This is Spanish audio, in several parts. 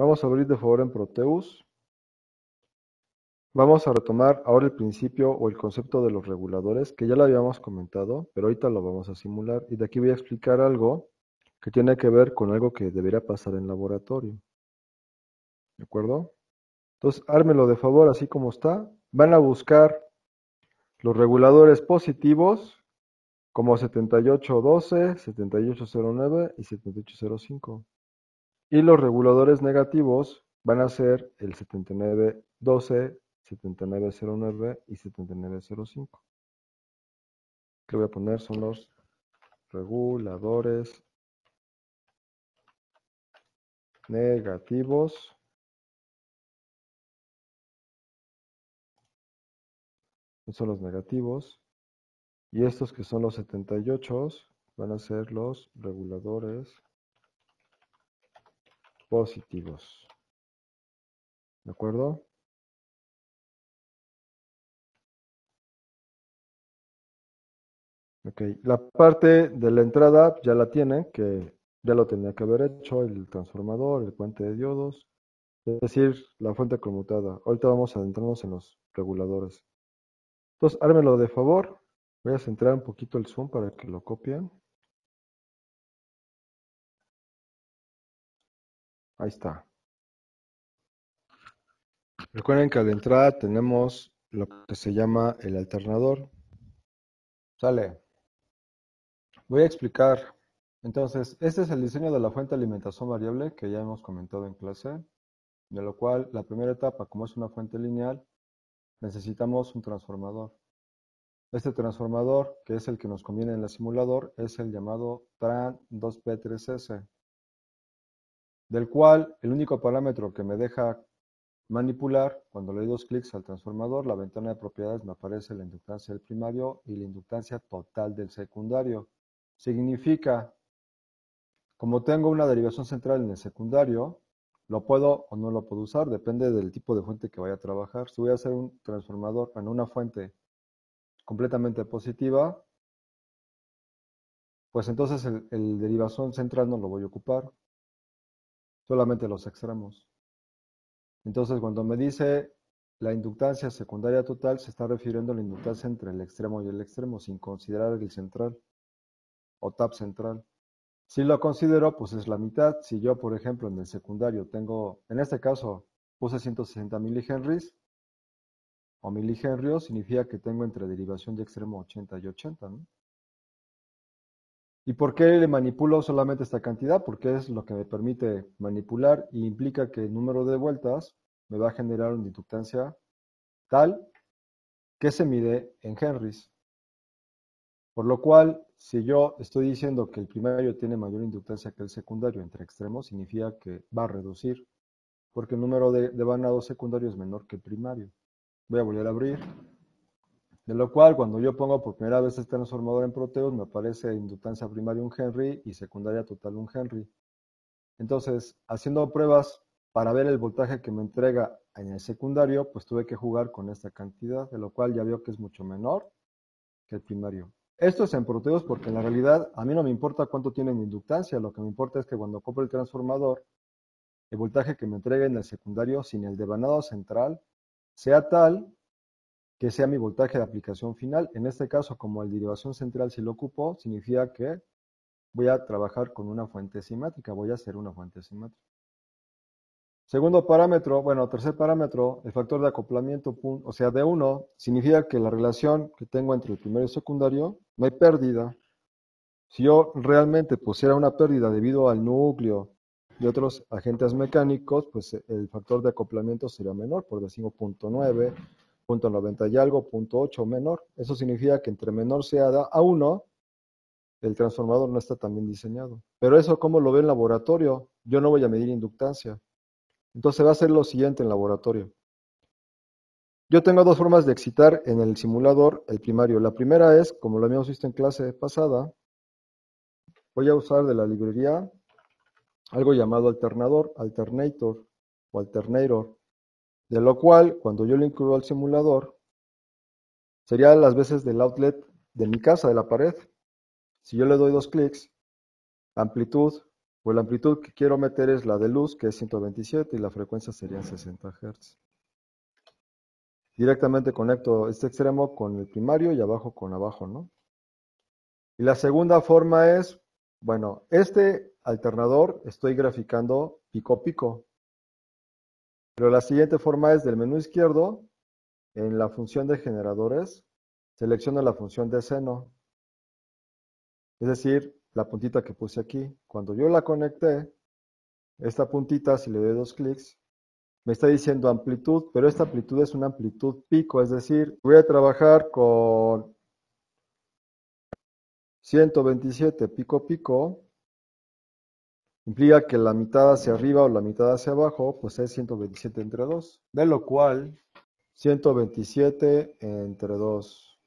Vamos a abrir de favor en Proteus. Vamos a retomar ahora el principio o el concepto de los reguladores, que ya lo habíamos comentado, pero ahorita lo vamos a simular. Y de aquí voy a explicar algo que tiene que ver con algo que debería pasar en laboratorio. ¿De acuerdo? Entonces, ármelo de favor así como está. Van a buscar los reguladores positivos como 7812, 7809 y 7805. Y los reguladores negativos van a ser el 7912, 7909 y 7905. Que voy a poner son los reguladores negativos. Estos son los negativos. Y estos que son los 78 van a ser los reguladores positivos. ¿De acuerdo? Ok, la parte de la entrada ya la tienen, que ya lo tenía que haber hecho, el transformador, el puente de diodos, es decir, la fuente conmutada. Ahorita vamos a adentrarnos en los reguladores. Entonces, ármelo de favor. Voy a centrar un poquito el zoom para que lo copien. Ahí está. Recuerden que a la entrada tenemos lo que se llama el alternador. Sale. Voy a explicar. Entonces, este es el diseño de la fuente de alimentación variable que ya hemos comentado en clase, de lo cual la primera etapa, como es una fuente lineal, necesitamos un transformador. Este transformador, que es el que nos conviene en el simulador, es el llamado TRAN 2P3S, del cual el único parámetro que me deja manipular, cuando le doy dos clics al transformador, la ventana de propiedades me aparece la inductancia del primario y la inductancia total del secundario. Significa, como tengo una derivación central en el secundario, lo puedo o no lo puedo usar, depende del tipo de fuente que vaya a trabajar. Si voy a hacer un transformador en una fuente completamente positiva, pues entonces el derivación central no lo voy a ocupar, solamente los extremos. Entonces cuando me dice la inductancia secundaria total, se está refiriendo a la inductancia entre el extremo y el extremo, sin considerar el central o tap central. Si lo considero, pues es la mitad. Si yo, por ejemplo, en el secundario tengo, en este caso, puse 160 milihenries o milihenrios, significa que tengo entre derivación de extremo 80 y 80, ¿no? ¿Y por qué le manipulo solamente esta cantidad? Porque es lo que me permite manipular y implica que el número de vueltas me va a generar una inductancia tal que se mide en henries. Por lo cual, si yo estoy diciendo que el primario tiene mayor inductancia que el secundario entre extremos, significa que va a reducir, porque el número de vanados secundarios es menor que el primario. Voy a volver a abrir. De lo cual, cuando yo pongo por primera vez este transformador en Proteus, me aparece inductancia primaria 1 Henry y secundaria total 1 Henry. Entonces, haciendo pruebas para ver el voltaje que me entrega en el secundario, pues tuve que jugar con esta cantidad, de lo cual ya veo que es mucho menor que el primario. Esto es en Proteus porque en la realidad a mí no me importa cuánto tiene mi inductancia, lo que me importa es que cuando compro el transformador, el voltaje que me entrega en el secundario sin el devanado central sea tal que sea mi voltaje de aplicación final. En este caso, como el derivación central si lo ocupo, significa que voy a trabajar con una fuente simétrica, voy a hacer una fuente simétrica. Segundo parámetro, bueno, tercer parámetro, el factor de acoplamiento, o sea, de 1, significa que la relación que tengo entre el primario y el secundario, no hay pérdida. Si yo realmente pusiera una pérdida debido al núcleo y otros agentes mecánicos, pues el factor de acoplamiento sería menor, por decir 0.9, 0.90 y algo, 0.8 menor. Eso significa que entre menor sea a 1, el transformador no está tan bien diseñado. Pero eso, ¿cómo lo ve en laboratorio? Yo no voy a medir inductancia. Entonces va a ser lo siguiente en laboratorio. Yo tengo dos formas de excitar en el simulador el primario. La primera es, como lo habíamos visto en clase pasada, voy a usar de la librería algo llamado alternador, alternator o alternator, de lo cual, cuando yo lo incluyo al simulador, sería las veces del outlet de mi casa, de la pared. Si yo le doy dos clics, amplitud Pues la amplitud que quiero meter es la de luz, que es 127, y la frecuencia sería 60 Hz. Directamente conecto este extremo con el primario y abajo con abajo, ¿no? Y la segunda forma es, bueno, este alternador estoy graficando pico a pico, pero la siguiente forma es del menú izquierdo, en la función de generadores, selecciono la función de seno, es decir, la puntita que puse aquí. Cuando yo la conecté, esta puntita, si le doy 2 clics, me está diciendo amplitud, pero esta amplitud es una amplitud pico, es decir, voy a trabajar con 127 pico pico, implica que la mitad hacia arriba o la mitad hacia abajo, pues es 127 entre 2, de lo cual 127 entre 2,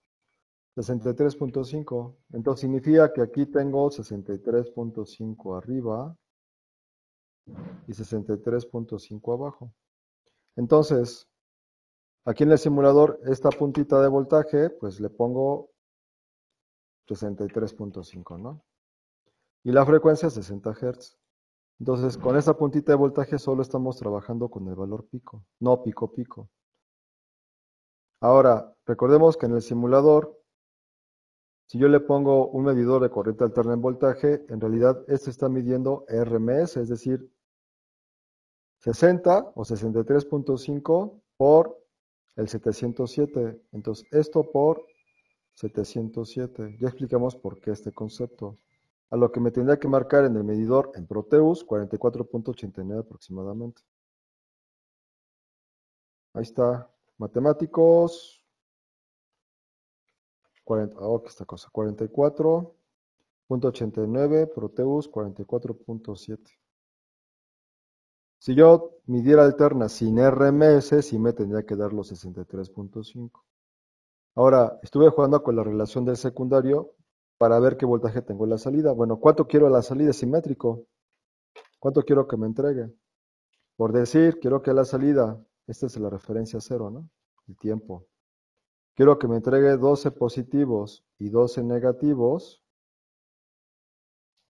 63.5. Entonces significa que aquí tengo 63.5 arriba y 63.5 abajo. Entonces, aquí en el simulador, esta puntita de voltaje, pues le pongo 63.5, ¿no? Y la frecuencia 60 Hz. Entonces, con esta puntita de voltaje solo estamos trabajando con el valor pico, no pico pico. Ahora, recordemos que en el simulador, si yo le pongo un medidor de corriente alterna en voltaje, en realidad este está midiendo RMS, es decir, 60 o 63.5 por el 707. Entonces, esto por 707. Ya explicamos por qué este concepto. A lo que me tendría que marcar en el medidor en Proteus, 44.89 aproximadamente. Ahí está. Matemáticos. 40, ¿qué esta cosa? 44.89, Proteus 44.7. Si yo midiera alterna sin RMS, sí me tendría que dar los 63.5. Ahora, estuve jugando con la relación del secundario para ver qué voltaje tengo en la salida. Bueno, ¿cuánto quiero la salida? Es simétrico. ¿Cuánto quiero que me entregue? Por decir, quiero que la salida, esta es la referencia cero, ¿no? El tiempo. Quiero que me entregue 12 positivos y 12 negativos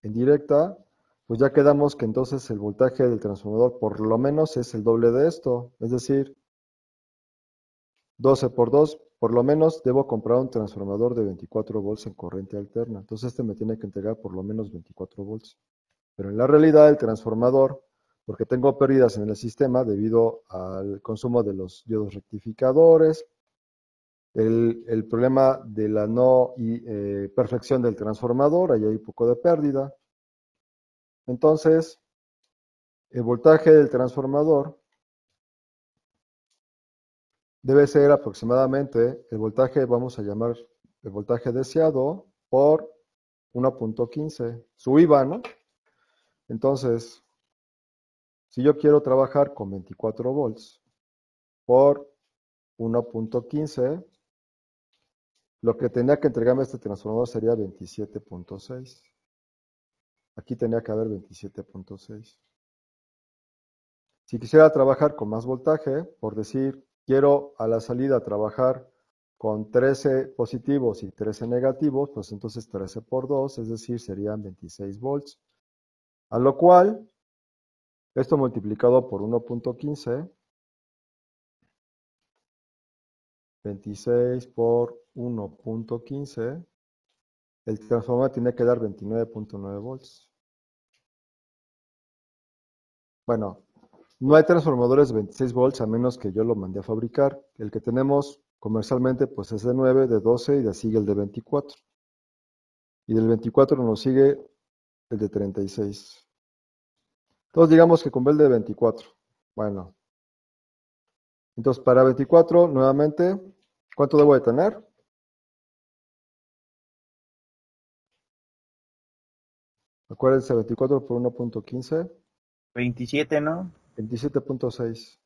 en directa, pues ya quedamos que entonces el voltaje del transformador por lo menos es el doble de esto, es decir, 12 por 2, por lo menos debo comprar un transformador de 24 volts en corriente alterna. Entonces este me tiene que entregar por lo menos 24 volts. Pero en la realidad el transformador, porque tengo pérdidas en el sistema debido al consumo de los diodos rectificadores, el problema de la no perfección del transformador, ahí hay un poco de pérdida. Entonces, el voltaje del transformador debe ser aproximadamente el voltaje, vamos a llamar el voltaje deseado, por 1.15, su IVA, ¿no? Entonces, si yo quiero trabajar con 24 volts por 1.15, lo que tendría que entregarme este transformador sería 27.6. Aquí tendría que haber 27.6. Si quisiera trabajar con más voltaje, por decir, quiero a la salida trabajar con 13 positivos y 13 negativos, pues entonces 13 por 2, es decir, serían 26 volts. A lo cual, esto multiplicado por 1.15, 26 por 1.15, el transformador tiene que dar 29.9 volts. Bueno, no hay transformadores de 26 volts a menos que yo lo mande a fabricar. El que tenemos comercialmente pues es de 9, de 12 y de sigue el de 24. Y del 24 nos sigue el de 36. Entonces digamos que con el de 24. Bueno, entonces para 24 nuevamente, ¿cuánto debo de tener? Acuérdense, 24 por 1.15, 27, ¿no? 27.6.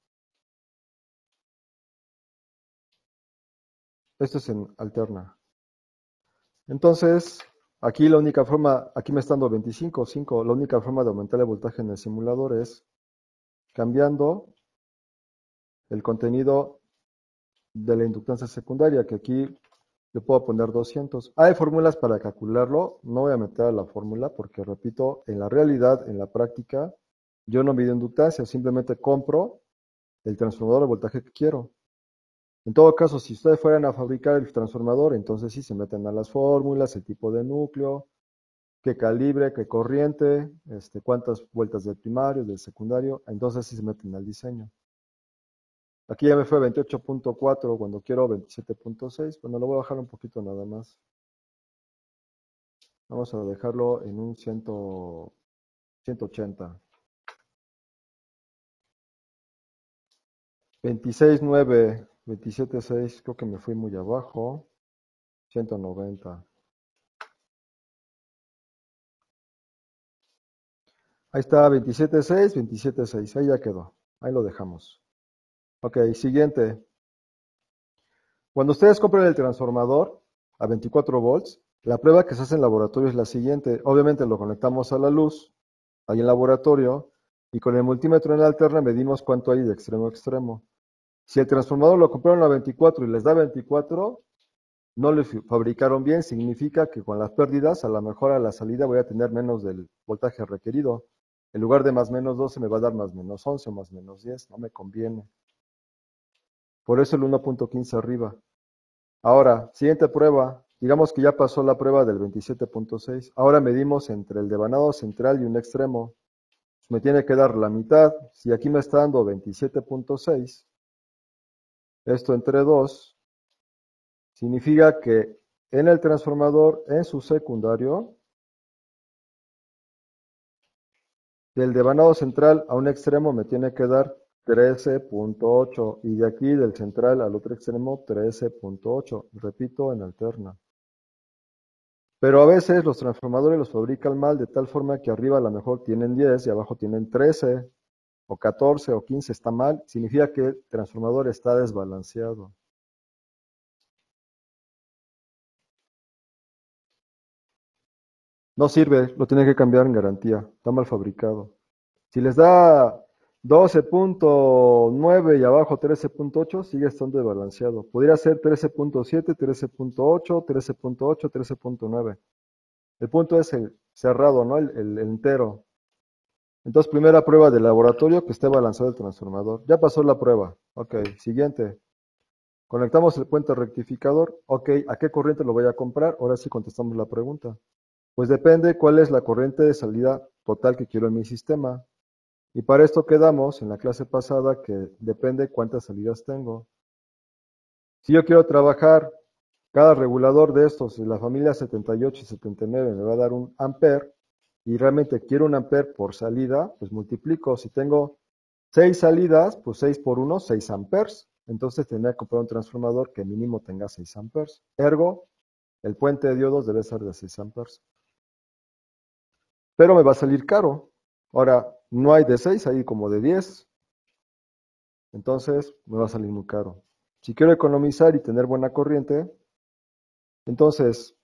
Esto es en alterna. Entonces, aquí la única forma, aquí me está dando 25.5, la única forma de aumentar el voltaje en el simulador es cambiando el contenido de la inductancia secundaria, que aquí Yo puedo poner 200. Hay fórmulas para calcularlo. No voy a meter a la fórmula porque, repito, en la realidad, en la práctica, yo no mido inductancia. Simplemente compro el transformador de voltaje que quiero. En todo caso, si ustedes fueran a fabricar el transformador, entonces sí se meten a las fórmulas, el tipo de núcleo, qué calibre, qué corriente, cuántas vueltas del primario, del secundario, entonces sí se meten al diseño. Aquí ya me fue 28.4 cuando quiero 27.6. Bueno, lo voy a bajar un poquito nada más. Vamos a dejarlo en un 180. 26.9, 27.6, creo que me fui muy abajo. 190. Ahí está, 27.6, 27.6. Ahí ya quedó. Ahí lo dejamos. Ok, siguiente. Cuando ustedes compren el transformador a 24 volts, la prueba que se hace en laboratorio es la siguiente. Obviamente lo conectamos a la luz, ahí en laboratorio, y con el multímetro en la alterna medimos cuánto hay de extremo a extremo. Si el transformador lo compraron a 24 y les da 24, no lo fabricaron bien, significa que con las pérdidas, a lo mejor a la salida voy a tener menos del voltaje requerido. En lugar de más menos 12 me va a dar más menos 11 o más menos 10, no me conviene. Por eso el 1.15 arriba. Ahora, siguiente prueba. Digamos que ya pasó la prueba del 27.6. Ahora medimos entre el devanado central y un extremo. Me tiene que dar la mitad. Si aquí me está dando 27.6, esto entre 2, significa que en el transformador, en su secundario, del devanado central a un extremo me tiene que dar 13.8 y de aquí del central al otro extremo 13.8. Repito, en alterna. Pero a veces los transformadores los fabrican mal de tal forma que arriba a lo mejor tienen 10 y abajo tienen 13 o 14 o 15. Está mal. Significa que el transformador está desbalanceado. No sirve, lo tienen que cambiar en garantía. Está mal fabricado. Si les da 12.9 y abajo 13.8, sigue estando desbalanceado. Podría ser 13.7, 13.8, 13.8, 13.9. El punto es el cerrado, ¿no? El entero. Entonces, primera prueba de laboratorio que esté balanceado el transformador. Ya pasó la prueba. Ok, siguiente. Conectamos el puente rectificador. Ok, ¿a qué corriente lo voy a comprar? Ahora sí contestamos la pregunta. Pues depende cuál es la corriente de salida total que quiero en mi sistema. Y para esto quedamos en la clase pasada que depende cuántas salidas tengo. Si yo quiero trabajar cada regulador de estos, de la familia 78 y 79 me va a dar un ampere, y realmente quiero un ampere por salida, pues multiplico. Si tengo 6 salidas, pues 6 por 1, 6 amperes. Entonces tendría que comprar un transformador que mínimo tenga 6 amperes. Ergo, el puente de diodos debe ser de 6 amperes. Pero me va a salir caro. Ahora, no hay de 6, hay como de 10. Entonces, me va a salir muy caro. Si quiero economizar y tener buena corriente, entonces,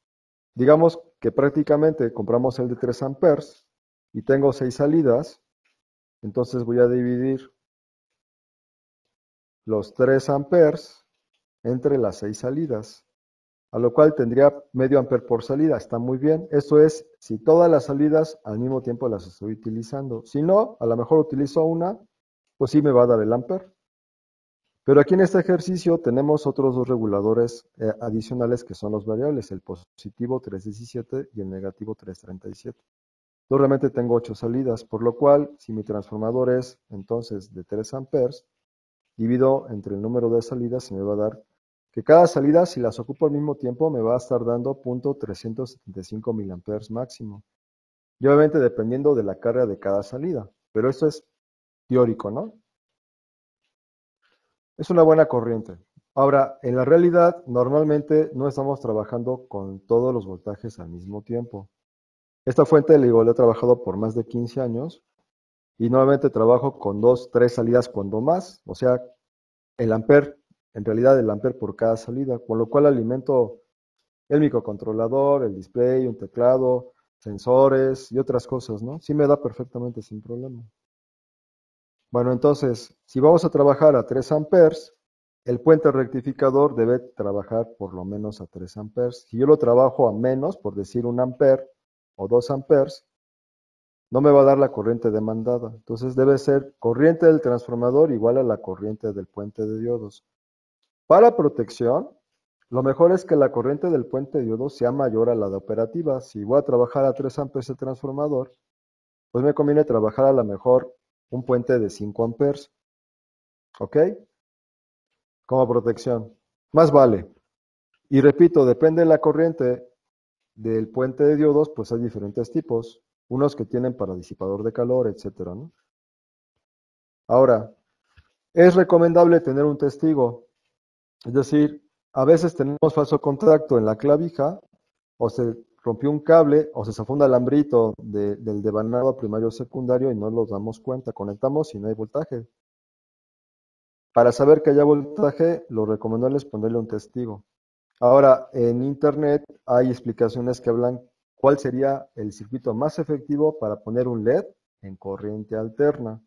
digamos que prácticamente compramos el de 3 amperes y tengo 6 salidas, entonces voy a dividir los 3 amperes entre las 6 salidas, a lo cual tendría medio ampere por salida. Está muy bien. Esto es si todas las salidas al mismo tiempo las estoy utilizando. Si no, a lo mejor utilizo una, pues sí me va a dar el ampere. Pero aquí en este ejercicio tenemos otros dos reguladores adicionales que son los variables, el positivo 317 y el negativo 337. Yo realmente tengo 8 salidas, por lo cual si mi transformador es entonces de 3 amperes, divido entre el número de salidas y me va a dar que cada salida, si las ocupo al mismo tiempo, me va a estar dando .375 miliamperes máximo. Y obviamente dependiendo de la carga de cada salida, pero esto es teórico, ¿no? Es una buena corriente. Ahora, en la realidad, normalmente no estamos trabajando con todos los voltajes al mismo tiempo. Esta fuente, le digo, la he trabajado por más de 15 años y normalmente trabajo con 2, 3 salidas cuando más, o sea, el ampere, en realidad el ampere por cada salida, con lo cual alimento el microcontrolador, el display, un teclado, sensores y otras cosas, ¿no? Sí me da perfectamente sin problema. Bueno, entonces, si vamos a trabajar a 3 amperes, el puente rectificador debe trabajar por lo menos a 3 amperes. Si yo lo trabajo a menos, por decir 1 amper o 2 amperes, no me va a dar la corriente demandada. Entonces debe ser corriente del transformador igual a la corriente del puente de diodos. Para protección, lo mejor es que la corriente del puente de diodos sea mayor a la de operativa. Si voy a trabajar a 3 amperes de transformador, pues me conviene trabajar a lo mejor un puente de 5 amperes. ¿Ok? Como protección. Más vale. Y repito, depende de la corriente del puente de diodos, pues hay diferentes tipos. Unos que tienen para disipador de calor, etcétera, ¿no? Ahora, es recomendable tener un testigo. Es decir, a veces tenemos falso contacto en la clavija, o se rompió un cable, o se zafó un alambrito del devanado primario o secundario y no nos damos cuenta. Conectamos y no hay voltaje. Para saber que haya voltaje, lo recomendable es ponerle un testigo. Ahora, en Internet hay explicaciones que hablan cuál sería el circuito más efectivo para poner un LED en corriente alterna.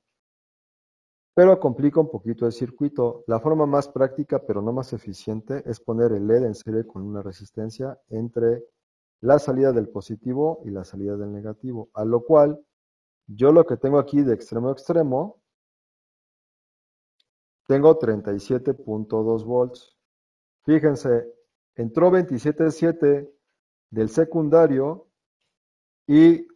Pero complica un poquito el circuito. La forma más práctica, pero no más eficiente, es poner el LED en serie con una resistencia entre la salida del positivo y la salida del negativo. A lo cual, yo lo que tengo aquí de extremo a extremo, tengo 37.2 volts. Fíjense, entró 27.7 del secundario y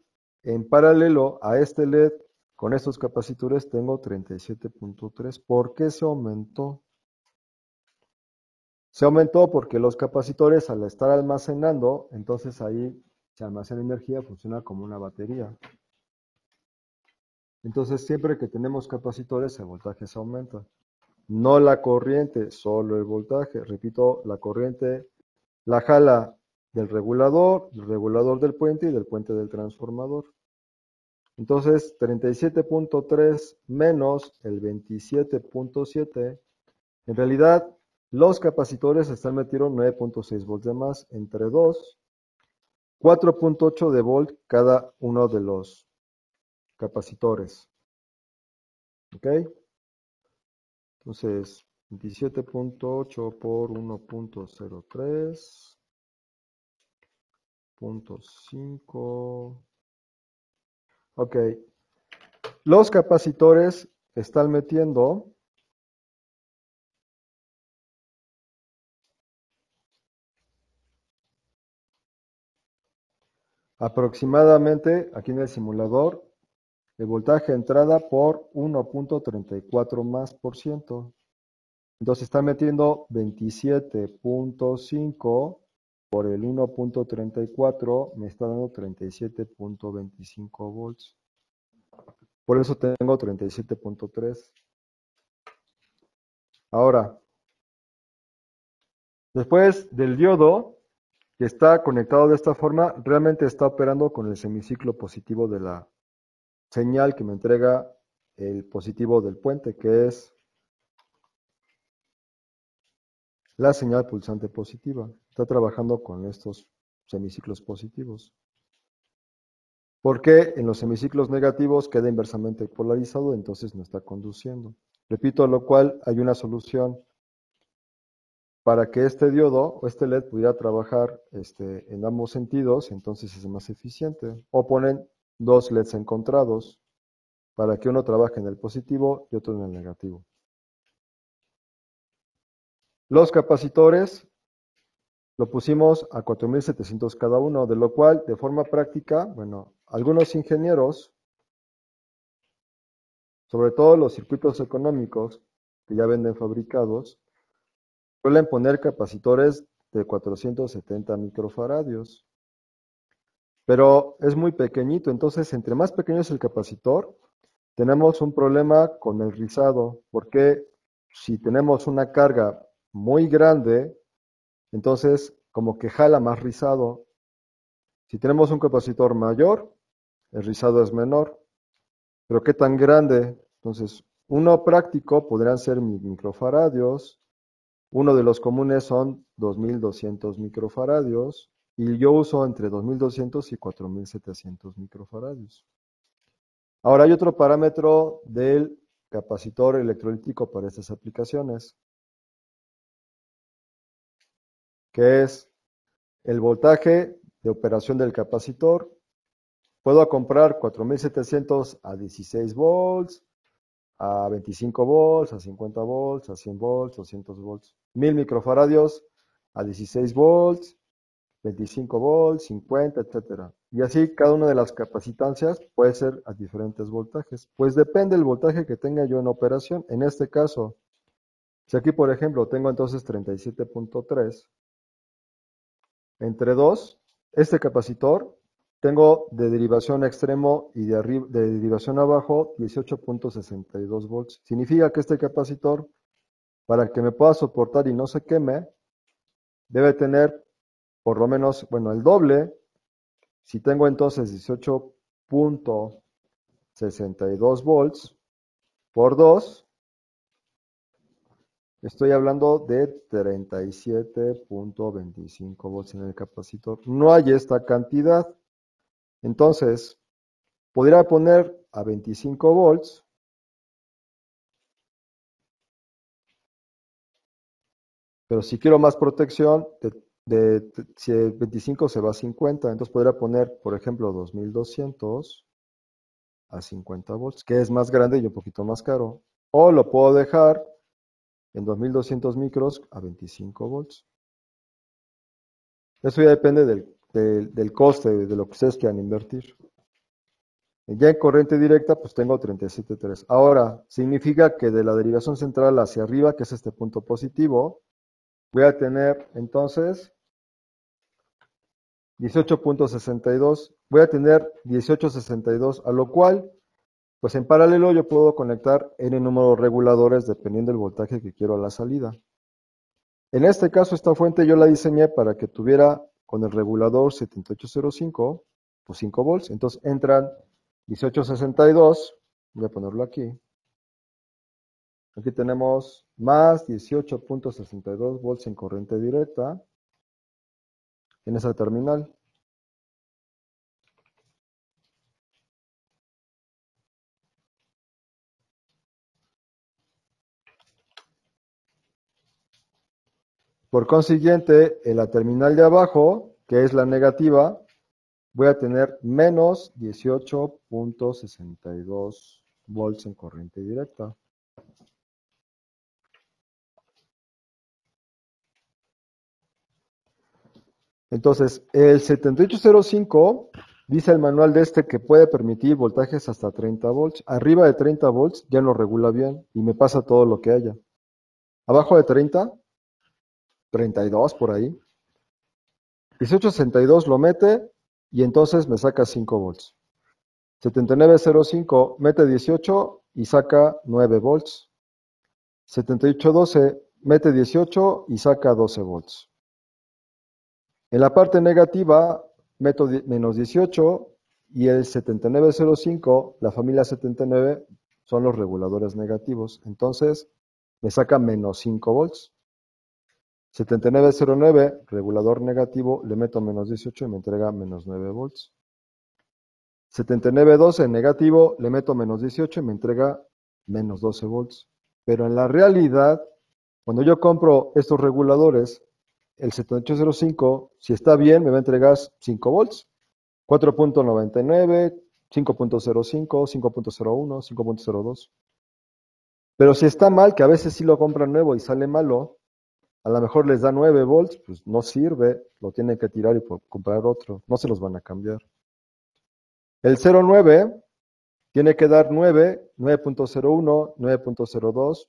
en paralelo a este LED con estos capacitores tengo 37.3. ¿Por qué se aumentó? Se aumentó porque los capacitores al estar almacenando, entonces ahí se almacena energía, funciona como una batería. Entonces siempre que tenemos capacitores el voltaje se aumenta. No la corriente, solo el voltaje. Repito, la corriente la jala del regulador del puente y del puente del transformador. Entonces, 37.3 menos el 27.7, en realidad los capacitores están metiendo 9.6 volts de más entre 2, 4.8 de volt cada uno de los capacitores. ¿Ok? Entonces, 27.8 por 1.03, 0.5. Ok. Los capacitores están metiendo aproximadamente, aquí en el simulador, el voltaje de entrada por 1.34 más por ciento. Entonces está metiendo 27.5 por el 1.34, me está dando 37.25 volts. Por eso tengo 37.3. Ahora, después del diodo, que está conectado de esta forma, realmente está operando con el semiciclo positivo de la señal que me entrega el positivo del puente, que es la señal pulsante positiva. Está trabajando con estos semiciclos positivos. Porque en los semiciclos negativos queda inversamente polarizado, entonces no está conduciendo. Repito, lo cual hay una solución para que este diodo o este LED pudiera trabajar en ambos sentidos, entonces es más eficiente. O ponen dos LEDs encontrados para que uno trabaje en el positivo y otro en el negativo. Los capacitores lo pusimos a 4700 cada uno, de lo cual, de forma práctica, bueno, algunos ingenieros, sobre todo los circuitos económicos que ya venden fabricados, suelen poner capacitores de 470 microfaradios. Pero es muy pequeñito, entonces entre más pequeño es el capacitor, tenemos un problema con el rizado, porque si tenemos una carga muy grande, entonces como que jala más rizado. Si tenemos un capacitor mayor, el rizado es menor. Pero ¿qué tan grande? Entonces, uno práctico podrían ser microfaradios, uno de los comunes son 2200 microfaradios, y yo uso entre 2200 y 4700 microfaradios. Ahora hay otro parámetro del capacitor electrolítico para estas aplicaciones. que es el voltaje de operación del capacitor. Puedo comprar 4700 a 16 volts, a 25 volts, a 50 volts, a 100 volts, 200 volts. 1000 microfaradios a 16 volts, 25 volts, 50, etcétera. Y así cada una de las capacitancias puede ser a diferentes voltajes. Pues depende del voltaje que tenga yo en operación. En este caso, si aquí por ejemplo tengo entonces 37.3 entre 2, este capacitor tengo de derivación extremo y de derivación abajo 18.62 volts. Significa que este capacitor, para que me pueda soportar y no se queme, debe tener por lo menos, bueno, el doble. Si tengo entonces 18.62 volts por 2, estoy hablando de 37.25 volts en el capacitor. No hay esta cantidad. Entonces, podría poner a 25 volts, pero si quiero más protección, si el 25 se va a 50, entonces podría poner, por ejemplo, 2200 a 50 volts, que es más grande y un poquito más caro. O lo puedo dejar en 2200 micros a 25 volts. Eso ya depende del coste, de lo que ustedes quieran invertir. Ya en corriente directa, pues tengo 37.3. Ahora, significa que de la derivación central hacia arriba, que es este punto positivo, voy a tener entonces 18.62. Voy a tener 18.62, a lo cual, pues en paralelo yo puedo conectar n número de reguladores dependiendo del voltaje que quiero a la salida. En este caso, esta fuente yo la diseñé para que tuviera con el regulador 7805, pues 5 volts. Entonces entran 1862, voy a ponerlo aquí. Aquí tenemos más 18.62 volts en corriente directa en esa terminal. Por consiguiente, en la terminal de abajo, que es la negativa, voy a tener menos 18.62 volts en corriente directa. Entonces, el 7805 dice el manual de este que puede permitir voltajes hasta 30 volts. Arriba de 30 volts ya no regula bien y me pasa todo lo que haya. Abajo de 30, 32 por ahí. 1862 lo mete y entonces me saca 5 volts. 7905 mete 18 y saca 9 volts. 7812 mete 18 y saca 12 volts. En la parte negativa meto menos 18 y el 7905, la familia 79, son los reguladores negativos. Entonces me saca menos 5 volts. 7909, regulador negativo, le meto menos 18 y me entrega menos 9 volts. 7912, negativo, le meto menos 18 y me entrega menos 12 volts. Pero en la realidad, cuando yo compro estos reguladores, el 7805, si está bien, me va a entregar 5 volts. 4.99, 5.05, 5.01, 5.02. Pero si está mal, que a veces sí lo compran nuevo y sale malo, a lo mejor les da 9 volts, pues no sirve, lo tienen que tirar y comprar otro, no se los van a cambiar. El 09 tiene que dar 9, 9.01, 9.02,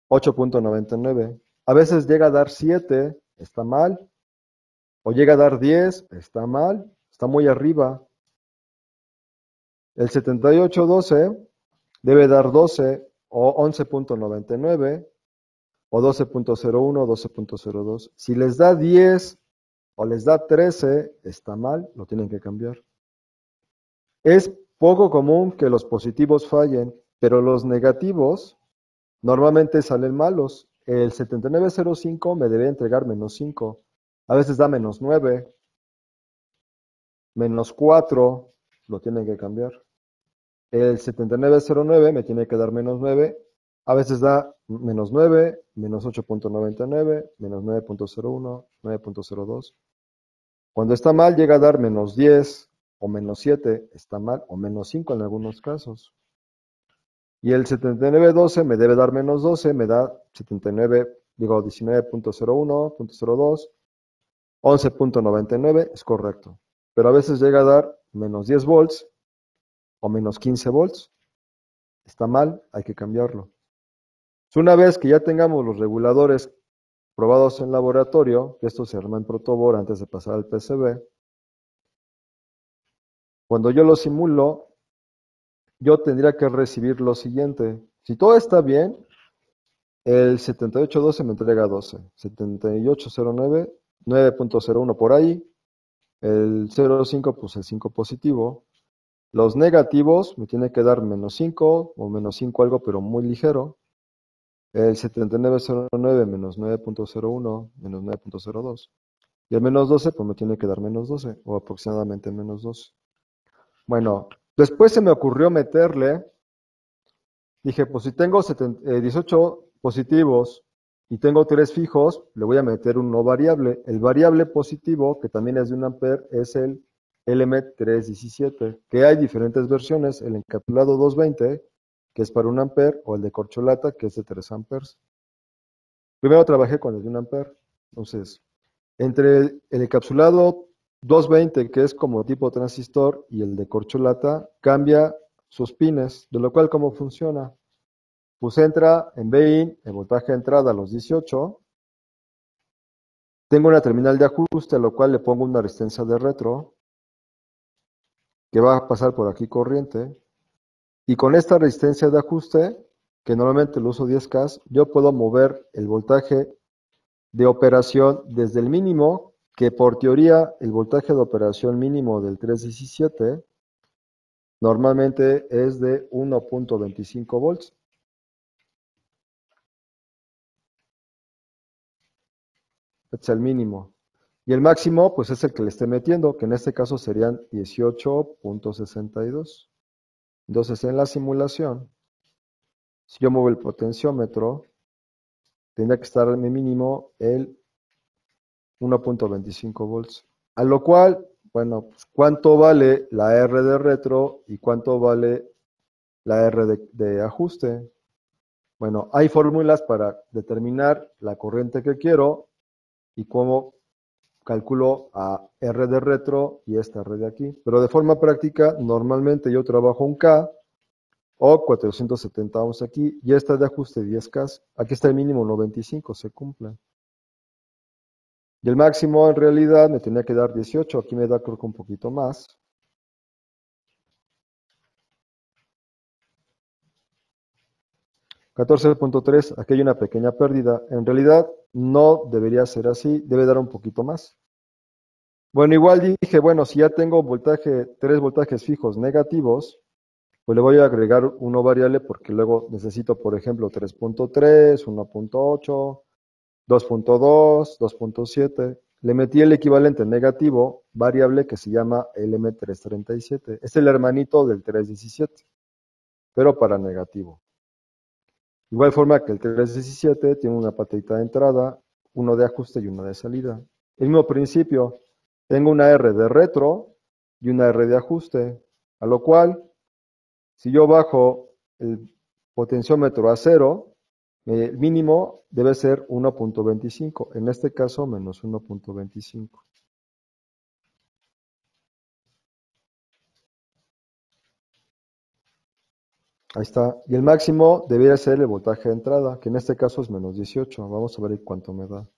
8.99. A veces llega a dar 7, está mal. O llega a dar 10, está mal, está muy arriba. El 7812 debe dar 12 o 11.99 o 12.01, 12.02. Si les da 10 o les da 13, está mal, lo tienen que cambiar. Es poco común que los positivos fallen, pero los negativos normalmente salen malos. El 7905 me debe entregar menos 5. A veces da menos 9, menos 4, lo tienen que cambiar. El 7909 me tiene que dar menos 9, A veces da menos 9, menos 8.99, menos 9.01, 9.02. Cuando está mal llega a dar menos 10 o menos 7, está mal, o menos 5 en algunos casos. Y el 7912 me debe dar menos 12, me da 19.01, 0.02, 11.99, es correcto. Pero a veces llega a dar menos 10 volts o menos 15 volts. Está mal, hay que cambiarlo. Una vez que ya tengamos los reguladores probados en laboratorio, que esto se arma en protoboard antes de pasar al PCB, cuando yo lo simulo, yo tendría que recibir lo siguiente. Si todo está bien, el 7812 me entrega 12, 7809, 9.01 por ahí, el 05 pues el 5 positivo, los negativos me tiene que dar menos 5 o menos 5 algo pero muy ligero, el 7909 menos 9.01 menos 9.02 y el menos 12 pues me tiene que dar menos 12 o aproximadamente menos 12. Bueno, después se me ocurrió meterle, dije pues si tengo 18 positivos y tengo 3 fijos, le voy a meter un no variable. El variable positivo, que también es de 1 ampere, es el LM317, que hay diferentes versiones, el encapsulado 220, que es para 1 ampere, o el de corcholata, que es de 3 amperes. Primero trabajé con el de 1 ampere, entonces, entre el encapsulado 220, que es como tipo transistor, y el de corcholata, cambia sus pines, de lo cual, ¿cómo funciona? Pues entra en Bin, el voltaje de entrada a los 18. Tengo una terminal de ajuste, a lo cual le pongo una resistencia de retro, que va a pasar por aquí corriente. Y con esta resistencia de ajuste, que normalmente lo uso 10K, yo puedo mover el voltaje de operación desde el mínimo, que por teoría el voltaje de operación mínimo del 317 normalmente es de 1.25 volts. Este es el mínimo. Y el máximo, pues es el que le esté metiendo, que en este caso serían 18.62. Entonces, en la simulación, si yo muevo el potenciómetro, tendría que estar en mi mínimo el 1.25 volts. A lo cual, bueno, pues, ¿cuánto vale la R de retro y cuánto vale la R de ajuste? Bueno, hay fórmulas para determinar la corriente que quiero y cómo calculo a R de retro y esta R de aquí. Pero de forma práctica, normalmente yo trabajo un K o 470 ohms aquí y esta de ajuste 10K. Aquí está el mínimo 95, se cumple. Y el máximo en realidad me tenía que dar 18, aquí me da creo que un poquito más. 14.3, aquí hay una pequeña pérdida. En realidad no debería ser así, debe dar un poquito más. Bueno, igual dije, bueno, si ya tengo voltaje, 3 voltajes fijos negativos, pues le voy a agregar uno variable porque luego necesito, por ejemplo, 3.3, 1.8, 2.2, 2.7. Le metí el equivalente negativo variable que se llama LM337. Es el hermanito del 317, pero para negativo. Igual forma que el 317 tiene una patita de entrada, uno de ajuste y uno de salida. El mismo principio, tengo una R de retro y una R de ajuste, a lo cual, si yo bajo el potenciómetro a 0, el mínimo debe ser 1.25, en este caso menos 1.25. Ahí está. Y el máximo debería ser el voltaje de entrada, que en este caso es menos 18. Vamos a ver cuánto me da.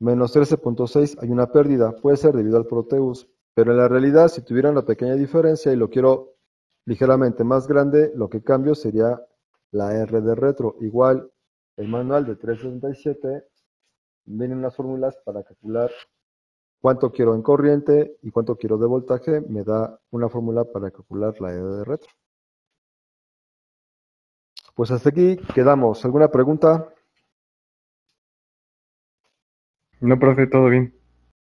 Menos 13.6, hay una pérdida. Puede ser debido al Proteus. Pero en la realidad, si tuviera una pequeña diferencia y lo quiero ligeramente más grande, lo que cambio sería la R de retro. Igual, el manual de 377 vienen unas fórmulas para calcular cuánto quiero en corriente y cuánto quiero de voltaje. Me da una fórmula para calcular la R de retro. Pues hasta aquí quedamos. ¿Alguna pregunta? No, profe, todo bien.